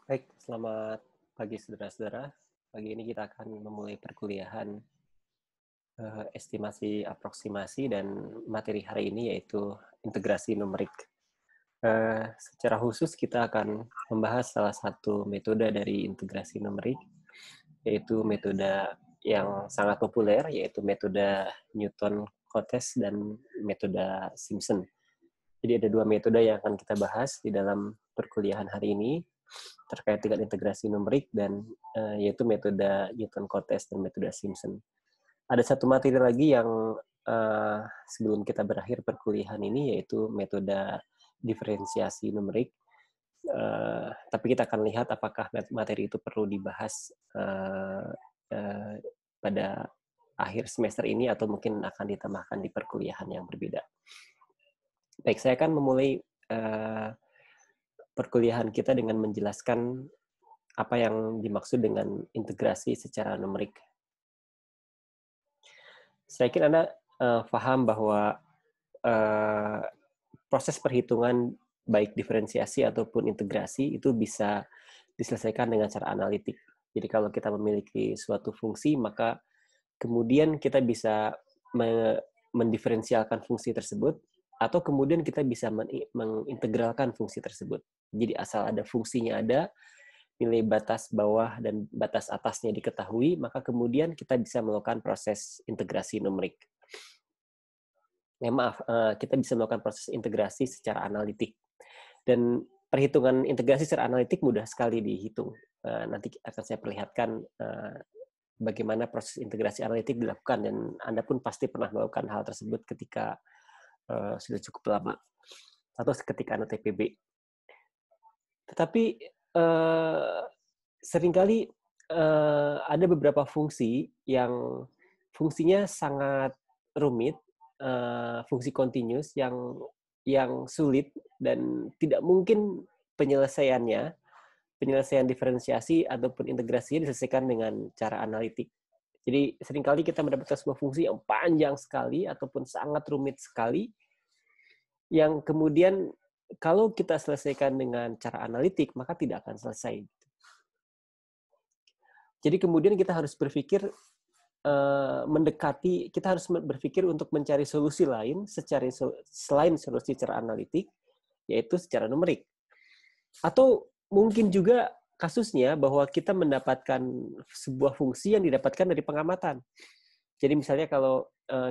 Baik, selamat pagi saudara-saudara. Pagi ini kita akan memulai perkuliahan estimasi aproksimasi dan materi hari ini yaitu integrasi numerik. Secara khusus kita akan membahas salah satu metode dari integrasi numerik, yaitu metode yang sangat populer, yaitu metode Newton-Cotes dan metode Simpson. Jadi ada dua metode yang akan kita bahas di dalam perkuliahan hari ini terkait dengan integrasi numerik dan yaitu metode Newton-Cotes dan metode Simpson. Ada satu materi lagi yang sebelum kita berakhir perkuliahan ini yaitu metode diferensiasi numerik. Tapi kita akan lihat apakah materi itu perlu dibahas pada akhir semester ini atau mungkin akan ditambahkan di perkuliahan yang berbeda. Baik, saya akan memulai perkuliahan kita dengan menjelaskan apa yang dimaksud dengan integrasi secara numerik. Saya kira Anda paham bahwa proses perhitungan baik diferensiasi ataupun integrasi itu bisa diselesaikan dengan cara analitik. Jadi kalau kita memiliki suatu fungsi, maka kemudian kita bisa mendiferensialkan fungsi tersebut, atau kemudian kita bisa mengintegralkan fungsi tersebut. Jadi asal ada fungsinya ada, nilai batas bawah dan batas atasnya diketahui, maka kemudian kita bisa melakukan proses integrasi numerik. Kita bisa melakukan proses integrasi secara analitik. Dan perhitungan integrasi secara analitik mudah sekali dihitung. Nanti akan saya perlihatkan bagaimana proses integrasi analitik dilakukan, dan Anda pun pasti pernah melakukan hal tersebut ketika sudah cukup lama, atau ketika Anda TPB. Tetapi seringkali ada beberapa fungsi yang fungsinya sangat rumit, fungsi continuous yang sulit dan tidak mungkin penyelesaian diferensiasi ataupun integrasinya diselesaikan dengan cara analitik. Jadi seringkali kita mendapatkan sebuah fungsi yang panjang sekali ataupun sangat rumit sekali, yang kemudian kalau kita selesaikan dengan cara analitik, maka tidak akan selesai. Jadi kemudian kita harus berpikir kita harus berpikir untuk mencari solusi lain selain solusi secara analitik, yaitu secara numerik. Atau mungkin juga kasusnya bahwa kita mendapatkan sebuah fungsi yang didapatkan dari pengamatan. Jadi misalnya kalau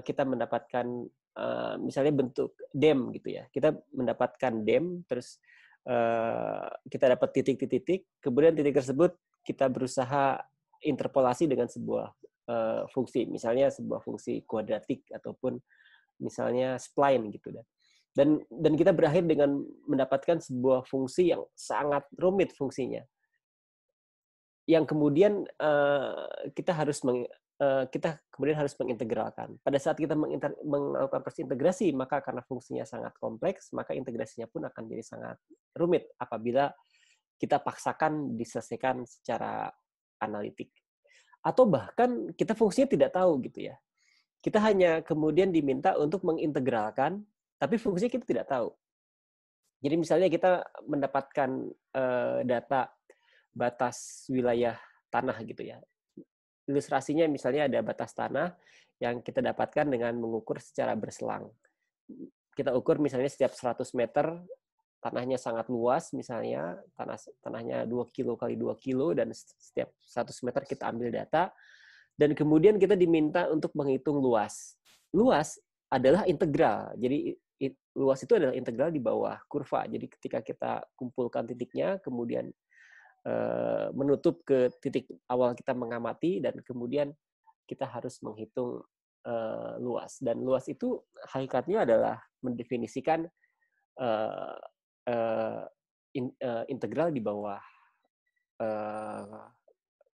kita mendapatkan misalnya bentuk dem gitu ya, kita mendapatkan dem, terus kita dapat titik-titik, kemudian titik tersebut kita berusaha interpolasi dengan sebuah fungsi, misalnya sebuah fungsi kuadratik ataupun misalnya spline gitu. Dan kita berakhir dengan mendapatkan sebuah fungsi yang sangat rumit fungsinya, yang kemudian kita kemudian harus mengintegralkan. Pada saat kita melakukan proses integrasi, maka karena fungsinya sangat kompleks, maka integrasinya pun akan jadi sangat rumit apabila kita paksakan diselesaikan secara analitik. Atau bahkan kita fungsinya tidak tahu gitu ya. Kita hanya kemudian diminta untuk mengintegralkan, tapi fungsinya kita tidak tahu. Jadi misalnya kita mendapatkan data batas wilayah tanah gitu ya. Ilustrasinya misalnya ada batas tanah yang kita dapatkan dengan mengukur secara berselang. Kita ukur misalnya setiap 100 meter tanahnya sangat luas, misalnya tanahnya 2 kilo kali 2 kilo, dan setiap 100 meter kita ambil data, dan kemudian kita diminta untuk menghitung luas. Luas adalah integral, jadi luas itu adalah integral di bawah kurva. Jadi ketika kita kumpulkan titiknya, kemudian menutup ke titik awal kita mengamati, dan kemudian kita harus menghitung luas. Dan luas itu hakikatnya adalah mendefinisikan integral di bawah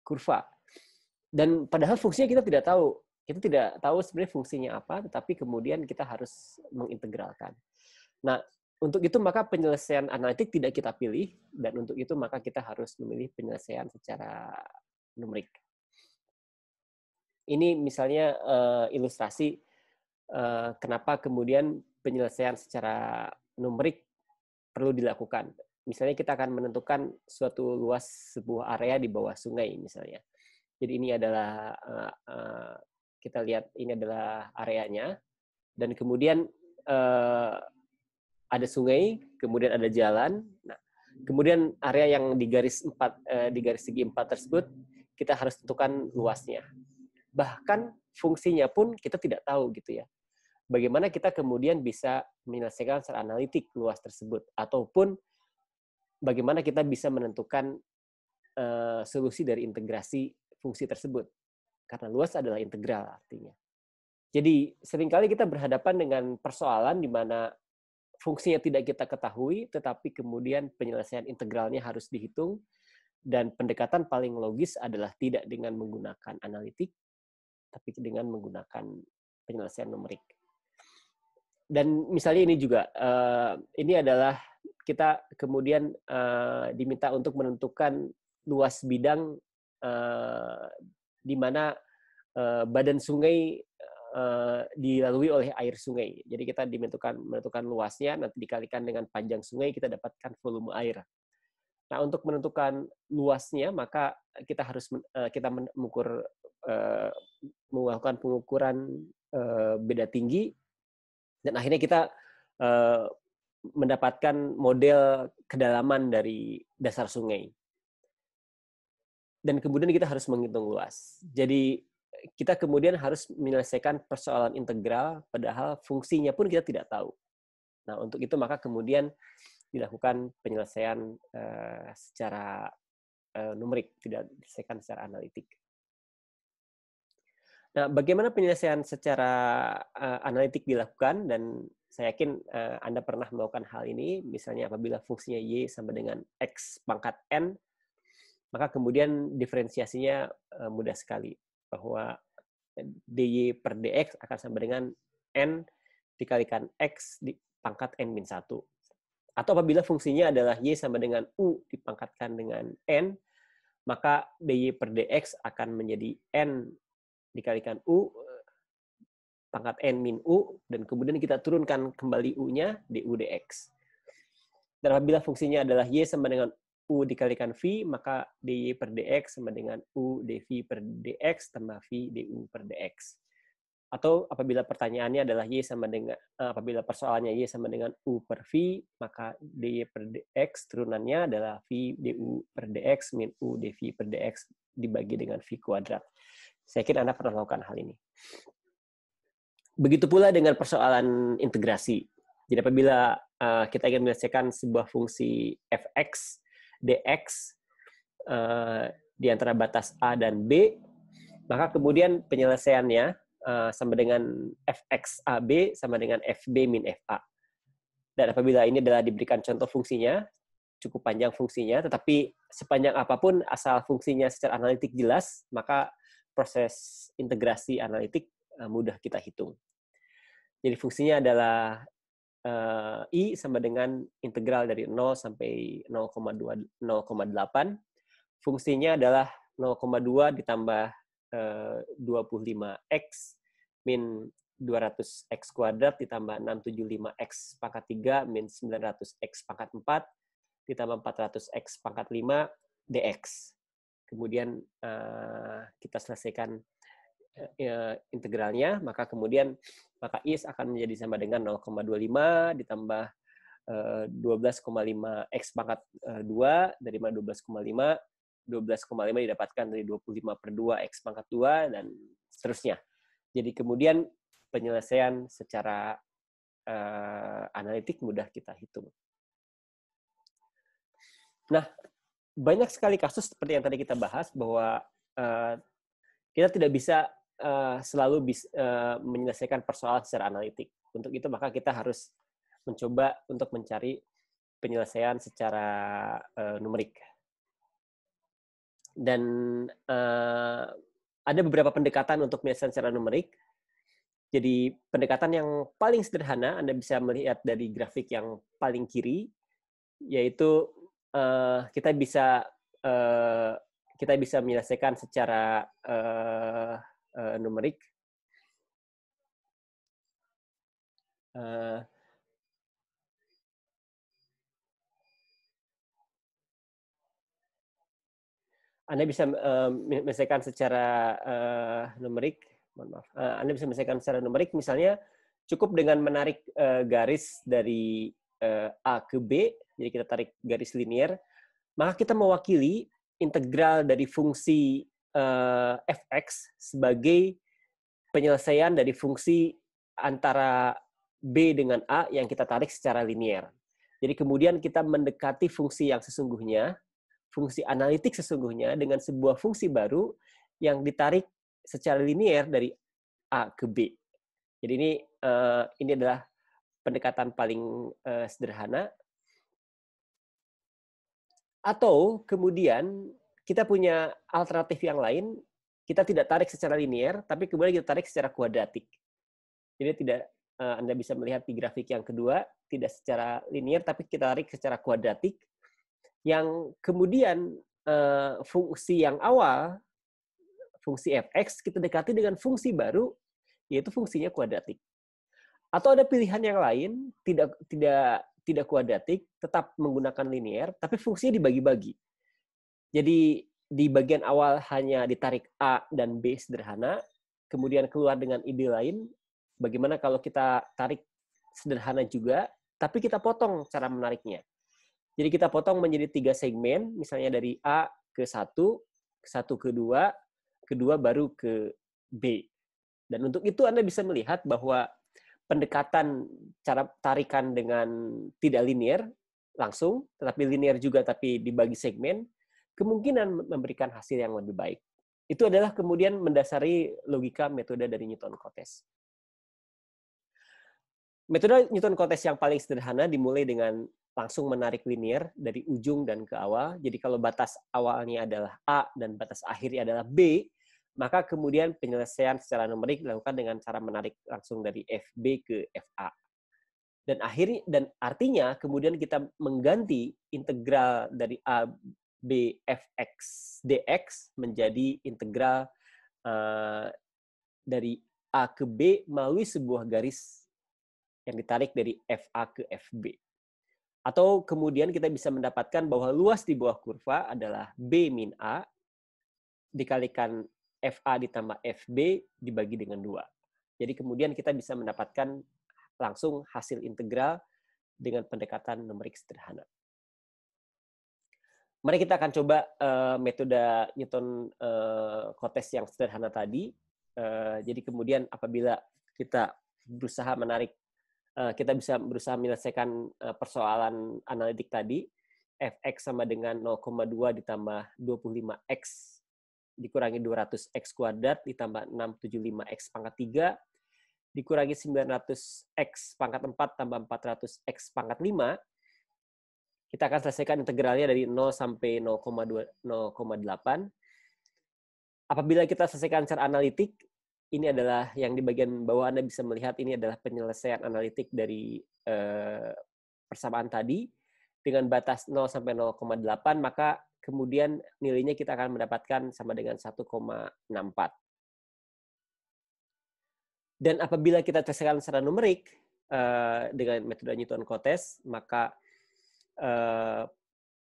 kurva. Dan padahal fungsinya kita tidak tahu. Kita tidak tahu sebenarnya fungsinya apa, tetapi kemudian kita harus mengintegralkan. Nah, untuk itu maka penyelesaian analitik tidak kita pilih, dan untuk itu maka kita harus memilih penyelesaian secara numerik. Ini misalnya ilustrasi kenapa kemudian penyelesaian secara numerik perlu dilakukan. misalnya kita akan menentukan suatu luas sebuah area di bawah sungai misalnya. Jadi ini adalah kita lihat ini adalah areanya, dan kemudian ada sungai, kemudian ada jalan. Nah, kemudian area yang di garis segi 4 tersebut kita harus tentukan luasnya. Bahkan fungsinya pun kita tidak tahu gitu ya. Bagaimana kita kemudian bisa menyelesaikan secara analitik luas tersebut, ataupun bagaimana kita bisa menentukan solusi dari integrasi fungsi tersebut. Karena luas adalah integral artinya. Jadi seringkali kita berhadapan dengan persoalan di mana fungsinya tidak kita ketahui, tetapi kemudian penyelesaian integralnya harus dihitung, dan pendekatan paling logis adalah tidak dengan menggunakan analitik, tapi dengan menggunakan penyelesaian numerik. Dan misalnya ini juga, ini adalah kita kemudian diminta untuk menentukan luas bidang di mana badan sungai dilalui oleh air sungai. Jadi kita menentukan luasnya, nanti dikalikan dengan panjang sungai, kita dapatkan volume air. Nah, untuk menentukan luasnya, maka kita harus melakukan pengukuran beda tinggi, dan akhirnya kita mendapatkan model kedalaman dari dasar sungai. Dan kemudian kita harus menghitung luas. Jadi kita kemudian harus menyelesaikan persoalan integral, padahal fungsinya pun kita tidak tahu. Nah, untuk itu maka kemudian dilakukan penyelesaian secara numerik, tidak diselesaikan secara analitik. Nah, bagaimana penyelesaian secara analitik dilakukan, dan saya yakin Anda pernah melakukan hal ini, misalnya apabila fungsinya Y sama dengan X pangkat N, maka kemudian diferensiasinya mudah sekali, bahwa dy per dx akan sama dengan n dikalikan x di pangkat n-1. Atau apabila fungsinya adalah y sama dengan u dipangkatkan dengan n, maka dy per dx akan menjadi n dikalikan u pangkat n min u, dan kemudian kita turunkan kembali u-nya, du dx. Dan apabila fungsinya adalah y sama dengan U dikalikan V, maka dy per dx sama dengan U dv per dx tambah V du per dx. Atau apabila pertanyaannya adalah Y sama dengan, apabila persoalannya Y sama dengan U per V, maka dy per dx turunannya adalah V du per dx min U dv per dx dibagi dengan V kuadrat. Saya kira Anda pernah melakukan hal ini. Begitu pula dengan persoalan integrasi. Jadi apabila kita ingin menyelesaikan sebuah fungsi fx, dx di antara batas A dan B, maka kemudian penyelesaiannya sama dengan fx AB sama dengan fb min fa. Dan apabila ini adalah diberikan contoh fungsinya, cukup panjang fungsinya, tetapi sepanjang apapun asal fungsinya secara analitik jelas, maka proses integrasi analitik mudah kita hitung. Jadi fungsinya adalah I sama dengan integral dari 0 sampai 0,8. Fungsinya adalah 0,2 ditambah 25x min 200x kuadrat ditambah 675x pangkat 3 min 900x pangkat 4 ditambah 400x pangkat 5 dx. Kemudian kita selesaikan integralnya, maka kemudian I akan menjadi sama dengan 0,25 ditambah 12,5x pangkat 2 dari 12,5. 12,5 didapatkan dari 25 per 2 x pangkat 2 dan seterusnya. Jadi kemudian penyelesaian secara analitik mudah kita hitung. Nah, banyak sekali kasus seperti yang tadi kita bahas, bahwa kita tidak bisa selalu menyelesaikan persoalan secara analitik. Untuk itu maka kita harus mencoba untuk mencari penyelesaian secara numerik. Dan ada beberapa pendekatan untuk penyelesaian secara numerik. Jadi pendekatan yang paling sederhana Anda bisa melihat dari grafik yang paling kiri, yaitu kita bisa menyelesaikan secara numerik. Anda bisa menyelesaikan secara numerik, mohon maaf. Anda bisa menyelesaikan secara numerik, misalnya cukup dengan menarik garis dari A ke B, jadi kita tarik garis linier, maka kita mewakili integral dari fungsi fx sebagai penyelesaian dari fungsi antara B dengan A yang kita tarik secara linier. Jadi kemudian kita mendekati fungsi yang sesungguhnya, fungsi analitik sesungguhnya dengan sebuah fungsi baru yang ditarik secara linier dari A ke B. Jadi ini adalah pendekatan paling sederhana. Atau kemudian kita punya alternatif yang lain, kita tidak tarik secara linier, tapi kemudian kita tarik secara kuadratik. Jadi tidak Anda bisa melihat di grafik yang kedua, tidak secara linier, tapi kita tarik secara kuadratik, yang kemudian fungsi yang awal, fungsi fx, kita dekati dengan fungsi baru, yaitu fungsinya kuadratik. Atau ada pilihan yang lain, tidak kuadratik, tetap menggunakan linier, tapi fungsinya dibagi-bagi. Jadi di bagian awal hanya ditarik A dan B sederhana, kemudian keluar dengan ide lain, bagaimana kalau kita tarik sederhana juga, tapi kita potong cara menariknya. Jadi kita potong menjadi 3 segmen, misalnya dari A ke 1 ke 2, kedua baru ke B. Dan untuk itu Anda bisa melihat bahwa pendekatan cara tarikan dengan tidak linear langsung, tetapi linear juga tapi dibagi segmen, kemungkinan memberikan hasil yang lebih baik. Itu adalah kemudian mendasari logika metode dari Newton-Cotes. Metode Newton-Cotes yang paling sederhana dimulai dengan langsung menarik linear dari ujung dan ke awal. Jadi kalau batas awalnya adalah A dan batas akhirnya adalah B, maka kemudian penyelesaian secara numerik dilakukan dengan cara menarik langsung dari FB ke FA. Dan artinya kemudian kita mengganti integral dari A, B, Fx, dx menjadi integral dari A ke B melalui sebuah garis yang ditarik dari FA ke FB. Atau kemudian kita bisa mendapatkan bahwa luas di bawah kurva adalah B min A dikalikan FA ditambah FB dibagi dengan 2. Jadi kemudian kita bisa mendapatkan langsung hasil integral dengan pendekatan numerik sederhana. Mari kita akan coba metode Newton-Cotes yang sederhana tadi. Jadi kemudian apabila kita berusaha menarik, kita bisa berusaha menyelesaikan persoalan analitik tadi, fx sama dengan 0,2 ditambah 25x dikurangi 200x kuadrat ditambah 675x pangkat 3 dikurangi 900x pangkat 4 tambah 400x pangkat 5. Kita akan selesaikan integralnya dari 0 sampai 0,8. Apabila kita selesaikan secara analitik, ini adalah yang di bagian bawah Anda bisa melihat ini adalah penyelesaian analitik dari persamaan tadi dengan batas 0 sampai 0,8, maka kemudian nilainya kita akan mendapatkan sama dengan 1,64. Dan apabila kita selesaikan secara numerik dengan metode Newton-Cotes, maka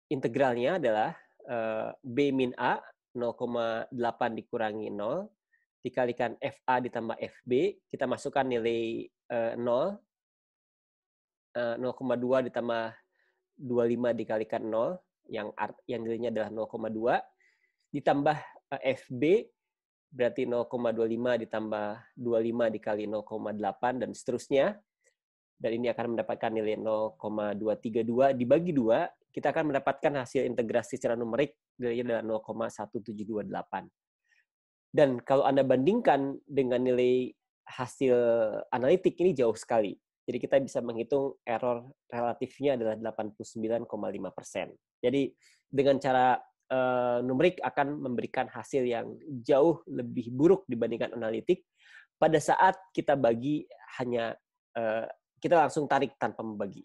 integralnya adalah B min A 0,8 dikurangi 0 dikalikan FA ditambah FB, kita masukkan nilai 0, 0,2 ditambah 25 dikalikan 0, yang nilainya adalah 0,2, ditambah FB, berarti 0,25 ditambah 25 dikali 0,8, dan seterusnya. Dan ini akan mendapatkan nilai 0,232 dibagi 2, kita akan mendapatkan hasil integrasi secara numerik, nilainya adalah 0,1728. Dan kalau Anda bandingkan dengan nilai hasil analitik, ini jauh sekali. Jadi kita bisa menghitung error relatifnya adalah 89,5%. Jadi dengan cara numerik akan memberikan hasil yang jauh lebih buruk dibandingkan analitik pada saat kita bagi hanya kita langsung tarik tanpa membagi.